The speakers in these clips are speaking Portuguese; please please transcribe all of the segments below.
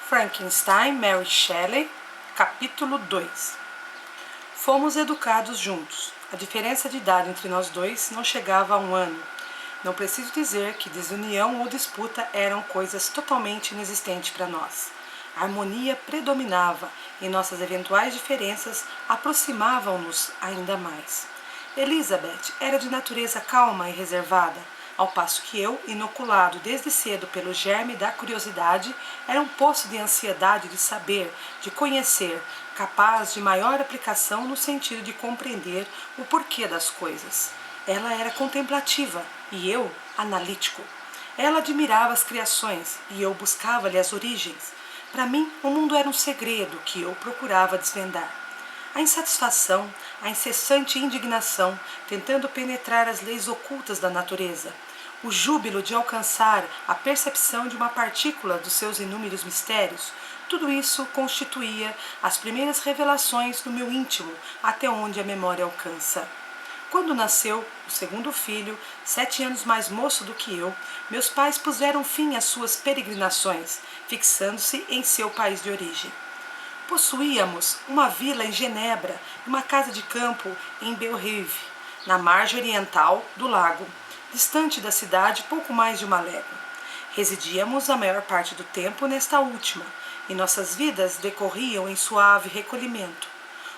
Frankenstein, Mary Shelley, capítulo 2. Fomos educados juntos. A diferença de idade entre nós dois não chegava a 1 ano. Não preciso dizer que desunião ou disputa eram coisas totalmente inexistentes para nós. A harmonia predominava e nossas eventuais diferenças aproximavam-nos ainda mais. Elizabeth era de natureza calma e reservada, ao passo que eu, inoculado desde cedo pelo germe da curiosidade, era um poço de ansiedade de saber, de conhecer, capaz de maior aplicação no sentido de compreender o porquê das coisas. Ela era contemplativa e eu, analítico. Ela admirava as criações e eu buscava-lhe as origens. Para mim, o mundo era um segredo que eu procurava desvendar. A insatisfação, a incessante indignação, tentando penetrar as leis ocultas da natureza, o júbilo de alcançar a percepção de uma partícula dos seus inúmeros mistérios, tudo isso constituía as primeiras revelações do meu íntimo, até onde a memória alcança. Quando nasceu o segundo filho, 7 anos mais moço do que eu, meus pais puseram fim às suas peregrinações, fixando-se em seu país de origem. Possuíamos uma vila em Genebra e uma casa de campo em Bellerive, na margem oriental do lago, distante da cidade pouco mais de 1 légua. Residíamos a maior parte do tempo nesta última, e nossas vidas decorriam em suave recolhimento.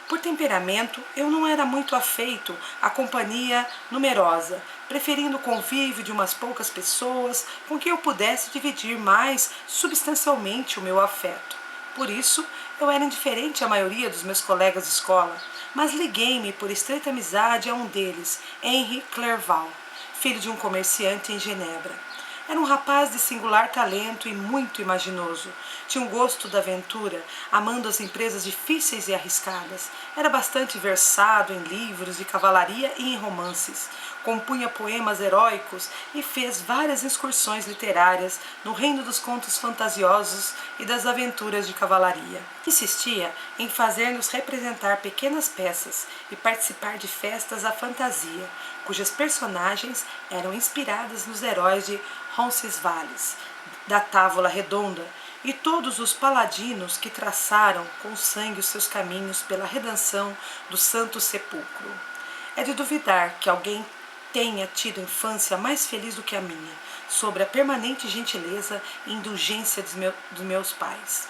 Por temperamento, eu não era muito afeito à companhia numerosa, preferindo o convívio de umas poucas pessoas com quem eu pudesse dividir mais substancialmente o meu afeto. Por isso, eu era indiferente à maioria dos meus colegas de escola, mas liguei-me por estreita amizade a um deles, Henri Clerval, filho de um comerciante em Genebra. Era um rapaz de singular talento e muito imaginoso. Tinha um gosto da aventura, amando as empresas difíceis e arriscadas. Era bastante versado em livros de cavalaria e em romances. Compunha poemas heróicos e fez várias excursões literárias no reino dos contos fantasiosos e das aventuras de cavalaria. Insistia em fazer-nos representar pequenas peças e participar de festas à fantasia, cujas personagens eram inspiradas nos heróis de Roncesvalles, da Távola Redonda, e todos os paladinos que traçaram com sangue os seus caminhos pela redenção do Santo Sepulcro. É de duvidar que alguém tenha tido infância mais feliz do que a minha, sob a permanente gentileza e indulgência dos meus pais.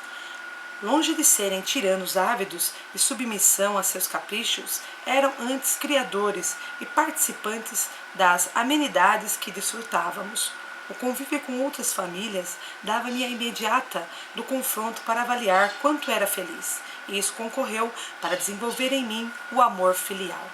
Longe de serem tiranos ávidos e submissão a seus caprichos, eram antes criadores e participantes das amenidades que desfrutávamos. O convívio com outras famílias dava-me a imediata do confronto para avaliar quanto era feliz, e isso concorreu para desenvolver em mim o amor filial.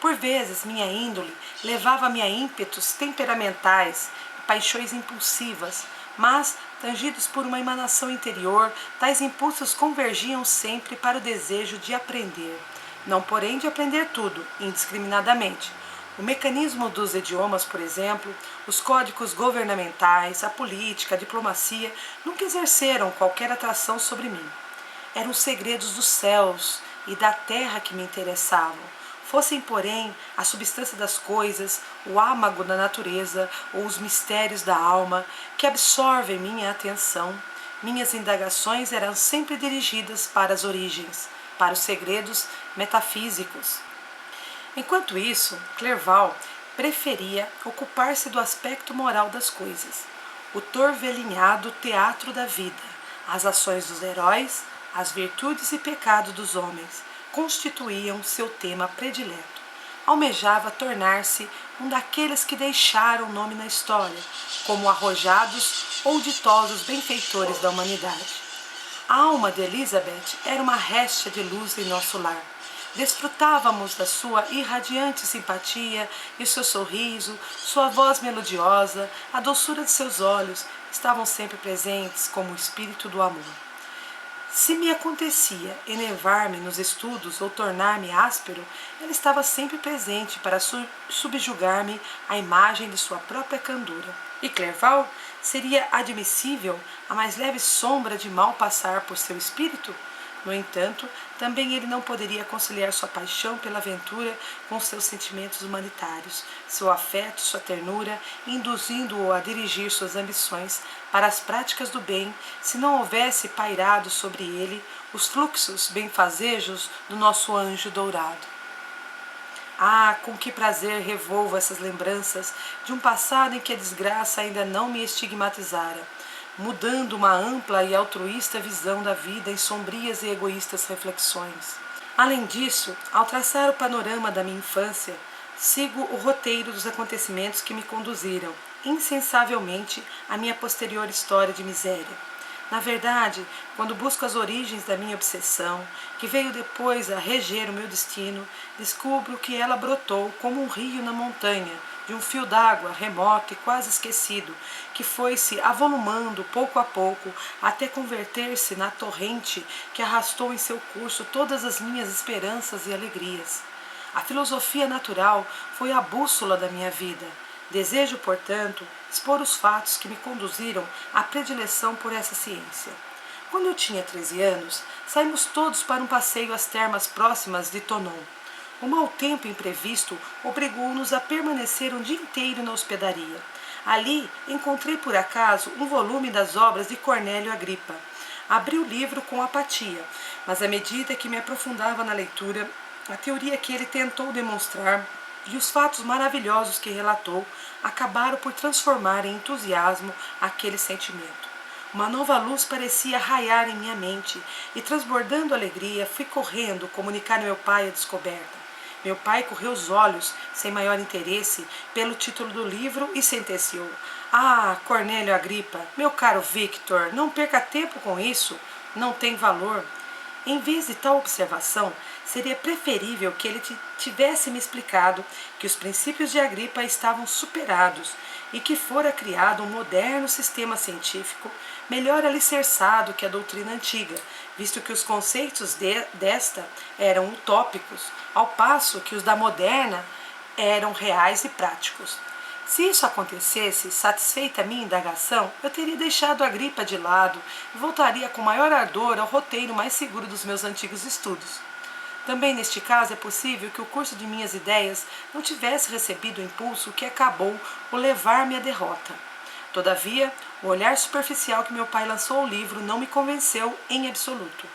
Por vezes, minha índole levava-me a ímpetos temperamentais e paixões impulsivas, mas, tangidos por uma emanação interior, tais impulsos convergiam sempre para o desejo de aprender, não porém de aprender tudo, indiscriminadamente. O mecanismo dos idiomas, por exemplo, os códigos governamentais, a política, a diplomacia, nunca exerceram qualquer atração sobre mim. Eram os segredos dos céus e da terra que me interessavam, fossem, porém, a substância das coisas, o âmago da natureza ou os mistérios da alma que absorvem minha atenção. Minhas indagações eram sempre dirigidas para as origens, para os segredos metafísicos. Enquanto isso, Clerval preferia ocupar-se do aspecto moral das coisas, o torvelinhado teatro da vida, as ações dos heróis, as virtudes e pecados dos homens, constituíam seu tema predileto. Almejava tornar-se um daqueles que deixaram nome na história, como arrojados ou ditosos benfeitores da humanidade. A alma de Elizabeth era uma réstia de luz em nosso lar. Desfrutávamos da sua irradiante simpatia e seu sorriso, sua voz melodiosa, a doçura de seus olhos estavam sempre presentes como o espírito do amor. Se me acontecia enervar-me nos estudos ou tornar-me áspero, ela estava sempre presente para subjugar-me à imagem de sua própria candura. E Clerval, seria admissível a mais leve sombra de mal passar por seu espírito? No entanto, também ele não poderia conciliar sua paixão pela aventura com seus sentimentos humanitários, seu afeto, sua ternura, induzindo-o a dirigir suas ambições para as práticas do bem, se não houvesse pairado sobre ele os fluxos benfazejos do nosso anjo dourado. Ah, com que prazer revolvo essas lembranças de um passado em que a desgraça ainda não me estigmatizara, mudando uma ampla e altruísta visão da vida em sombrias e egoístas reflexões. Além disso, ao traçar o panorama da minha infância, sigo o roteiro dos acontecimentos que me conduziram, insensavelmente, à minha posterior história de miséria. Na verdade, quando busco as origens da minha obsessão, que veio depois a reger o meu destino, descubro que ela brotou como um rio na montanha, de um fio d'água remoto e quase esquecido, que foi se avolumando pouco a pouco até converter-se na torrente que arrastou em seu curso todas as minhas esperanças e alegrias. A filosofia natural foi a bússola da minha vida. Desejo, portanto, expor os fatos que me conduziram à predileção por essa ciência. Quando eu tinha 13 anos, saímos todos para um passeio às termas próximas de Thonon. O mau tempo imprevisto obrigou-nos a permanecer um dia inteiro na hospedaria. Ali encontrei por acaso um volume das obras de Cornélio Agripa. Abri o livro com apatia, mas à medida que me aprofundava na leitura, a teoria que ele tentou demonstrar e os fatos maravilhosos que relatou acabaram por transformar em entusiasmo aquele sentimento. Uma nova luz parecia raiar em minha mente e, transbordando alegria, fui correndo comunicar a meu pai a descoberta. Meu pai correu os olhos, sem maior interesse, pelo título do livro e sentenciou: "Ah, Cornélio Agripa, meu caro Victor, não perca tempo com isso, não tem valor." Em vez de tal observação, seria preferível que ele tivesse me explicado que os princípios de Agripa estavam superados e que fora criado um moderno sistema científico melhor alicerçado que a doutrina antiga, visto que os conceitos desta eram utópicos, ao passo que os da moderna eram reais e práticos. Se isso acontecesse, satisfeita a minha indagação, eu teria deixado a gripa de lado e voltaria com maior ardor ao roteiro mais seguro dos meus antigos estudos. Também neste caso é possível que o curso de minhas ideias não tivesse recebido o impulso que acabou por levar-me à derrota. Todavia, o olhar superficial que meu pai lançou ao livro não me convenceu em absoluto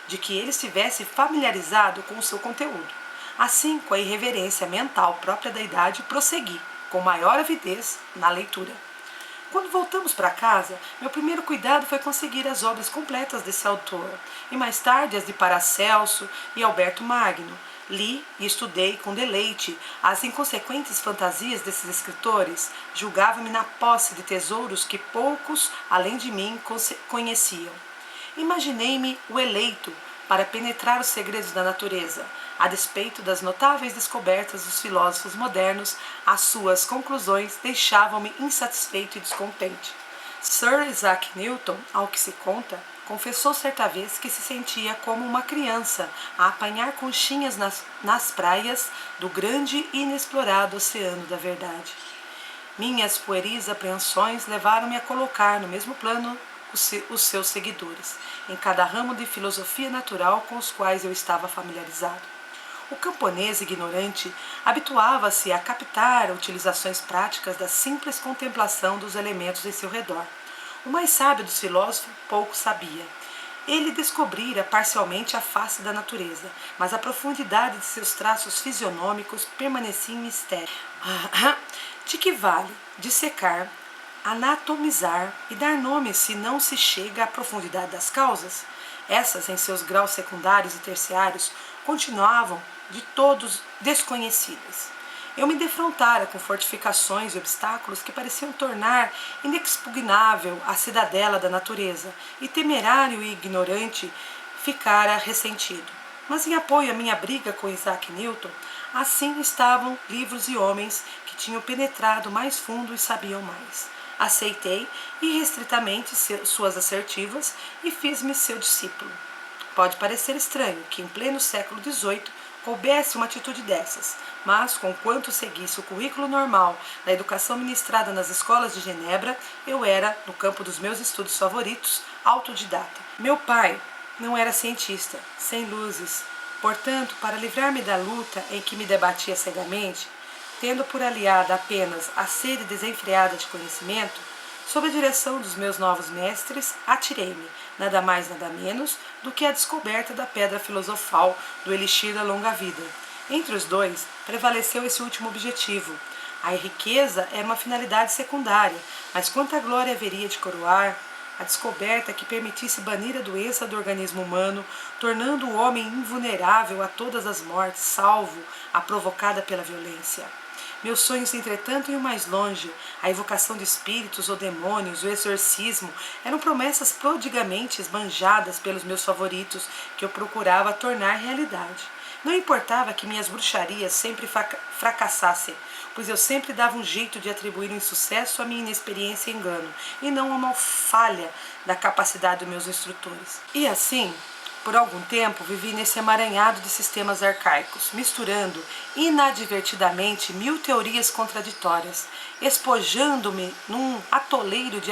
de que ele estivesse familiarizado com o seu conteúdo. Assim, com a irreverência mental própria da idade, prossegui com maior avidez na leitura. Quando voltamos para casa, meu primeiro cuidado foi conseguir as obras completas desse autor, e mais tarde as de Paracelso e Alberto Magno. Li e estudei com deleite as inconsequentes fantasias desses escritores, julgava-me na posse de tesouros que poucos, além de mim, conheciam. Imaginei-me o eleito para penetrar os segredos da natureza. A despeito das notáveis descobertas dos filósofos modernos, as suas conclusões deixavam-me insatisfeito e descontente. Sir Isaac Newton, ao que se conta, confessou certa vez que se sentia como uma criança a apanhar conchinhas nas praias do grande e inexplorado oceano da verdade. Minhas pueris apreensões levaram-me a colocar no mesmo plano os seus seguidores, em cada ramo de filosofia natural com os quais eu estava familiarizado. O camponês ignorante habituava-se a captar utilizações práticas da simples contemplação dos elementos em seu redor. O mais sábio dos filósofos pouco sabia. Ele descobrira parcialmente a face da natureza, mas a profundidade de seus traços fisionômicos permanecia em mistério. De que vale dissecar, anatomizar e dar nome se não se chega à profundidade das causas? Essas, em seus graus secundários e terciários, continuavam de todos desconhecidas. Eu me defrontara com fortificações e obstáculos que pareciam tornar inexpugnável a cidadela da natureza, e temerário e ignorante ficara ressentido. Mas em apoio à minha briga com Isaac Newton, assim estavam livros e homens que tinham penetrado mais fundo e sabiam mais. Aceitei irrestritamente suas assertivas e fiz-me seu discípulo. Pode parecer estranho que, em pleno século XVIII, coubesse uma atitude dessas, mas, conquanto seguisse o currículo normal da educação ministrada nas escolas de Genebra, eu era, no campo dos meus estudos favoritos, autodidata. Meu pai Não era cientista, sem luzes. Portanto, para livrar-me da luta em que me debatia cegamente, tendo por aliada apenas a sede desenfreada de conhecimento, sob a direção dos meus novos mestres, atirei-me, nada mais nada menos, do que a descoberta da pedra filosofal do elixir da longa vida. Entre os dois, prevaleceu esse último objetivo. A riqueza era uma finalidade secundária, mas quanta glória haveria de coroar a descoberta que permitisse banir a doença do organismo humano, tornando o homem invulnerável a todas as mortes, salvo a provocada pela violência. Meus sonhos, entretanto, iam mais longe. A evocação de espíritos ou demônios, o exorcismo, eram promessas prodigamente esbanjadas pelos meus favoritos, que eu procurava tornar realidade. Não importava que minhas bruxarias sempre fracassassem, pois eu sempre dava um jeito de atribuir o insucesso à minha inexperiência e engano, e não a uma falha da capacidade dos meus instrutores. E assim, por algum tempo, vivi nesse emaranhado de sistemas arcaicos, misturando inadvertidamente 1000 teorias contraditórias, espojando-me num atoleiro de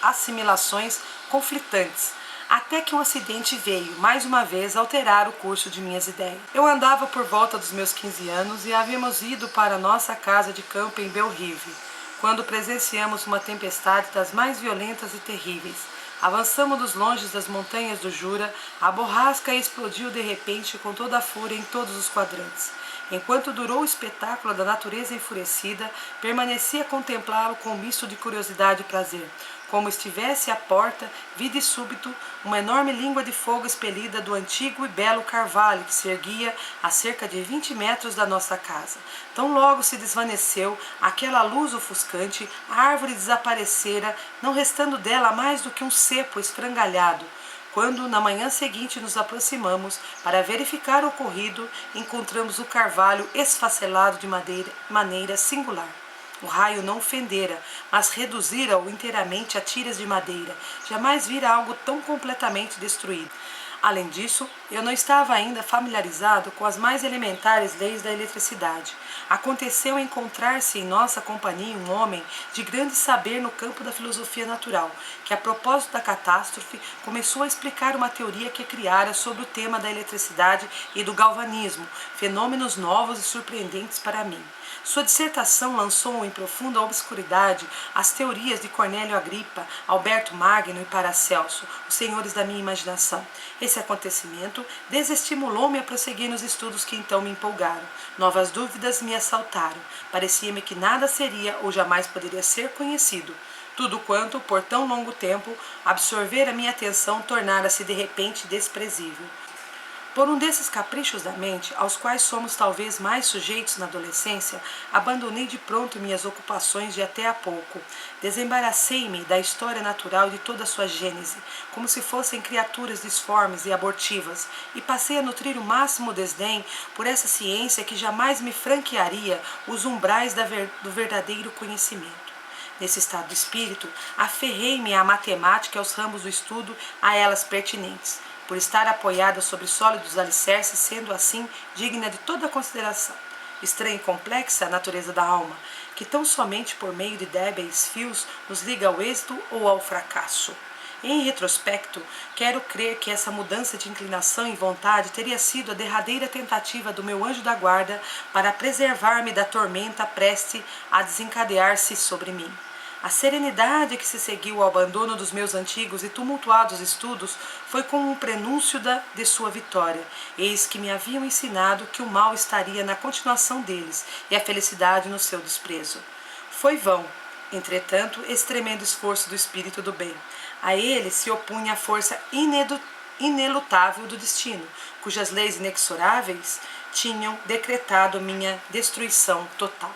assimilações conflitantes, até que um acidente veio, mais uma vez, alterar o curso de minhas ideias. Eu andava por volta dos meus 15 anos e havíamos ido para nossa casa de campo em Belrive, quando presenciamos uma tempestade das mais violentas e terríveis. Avançamos dos longes das montanhas do Jura, a borrasca explodiu de repente com toda a fúria em todos os quadrantes. Enquanto durou o espetáculo da natureza enfurecida, permaneci a contemplá-lo com um misto de curiosidade e prazer. Como estivesse à porta, vi de súbito uma enorme língua de fogo expelida do antigo e belo carvalho que se erguia a cerca de 20 metros da nossa casa. Tão logo se desvaneceu aquela luz ofuscante, a árvore desaparecera, não restando dela mais do que um cepo esfrangalhado. Quando, na manhã seguinte, nos aproximamos para verificar o ocorrido, encontramos o carvalho esfacelado de maneira singular. O raio não o fendera, mas reduzira-o inteiramente a tiras de madeira. Jamais vira algo tão completamente destruído. Além disso, eu não estava ainda familiarizado com as mais elementares leis da eletricidade. Aconteceu encontrar-se em nossa companhia um homem de grande saber no campo da filosofia natural, que, a propósito da catástrofe, começou a explicar uma teoria que criara sobre o tema da eletricidade e do galvanismo, fenômenos novos e surpreendentes para mim. Sua dissertação lançou em profunda obscuridade as teorias de Cornélio Agripa, Alberto Magno e Paracelso, os senhores da minha imaginação. Esse acontecimento desestimulou-me a prosseguir nos estudos que então me empolgaram. Novas dúvidas me assaltaram. Parecia-me que nada seria ou jamais poderia ser conhecido. Tudo quanto, por tão longo tempo, absorver a minha atenção tornara-se de repente desprezível. Por um desses caprichos da mente, aos quais somos talvez mais sujeitos na adolescência, abandonei de pronto minhas ocupações de até há pouco. Desembaracei-me da história natural e de toda a sua gênese, como se fossem criaturas disformes e abortivas, e passei a nutrir o máximo desdém por essa ciência que jamais me franquearia os umbrais do verdadeiro conhecimento. Nesse estado de espírito, aferrei-me à matemática e aos ramos do estudo a elas pertinentes, por estar apoiada sobre sólidos alicerces, sendo assim digna de toda consideração. Estranha e complexa a natureza da alma, que tão somente por meio de débeis fios nos liga ao êxito ou ao fracasso. Em retrospecto, quero crer que essa mudança de inclinação e vontade teria sido a derradeira tentativa do meu anjo da guarda para preservar-me da tormenta preste a desencadear-se sobre mim. A serenidade que se seguiu ao abandono dos meus antigos e tumultuados estudos foi como um prenúncio de sua vitória. Eis que me haviam ensinado que o mal estaria na continuação deles e a felicidade no seu desprezo. Foi vão, entretanto, esse tremendo esforço do espírito do bem. A ele se opunha a força inelutável do destino, cujas leis inexoráveis tinham decretado minha destruição total.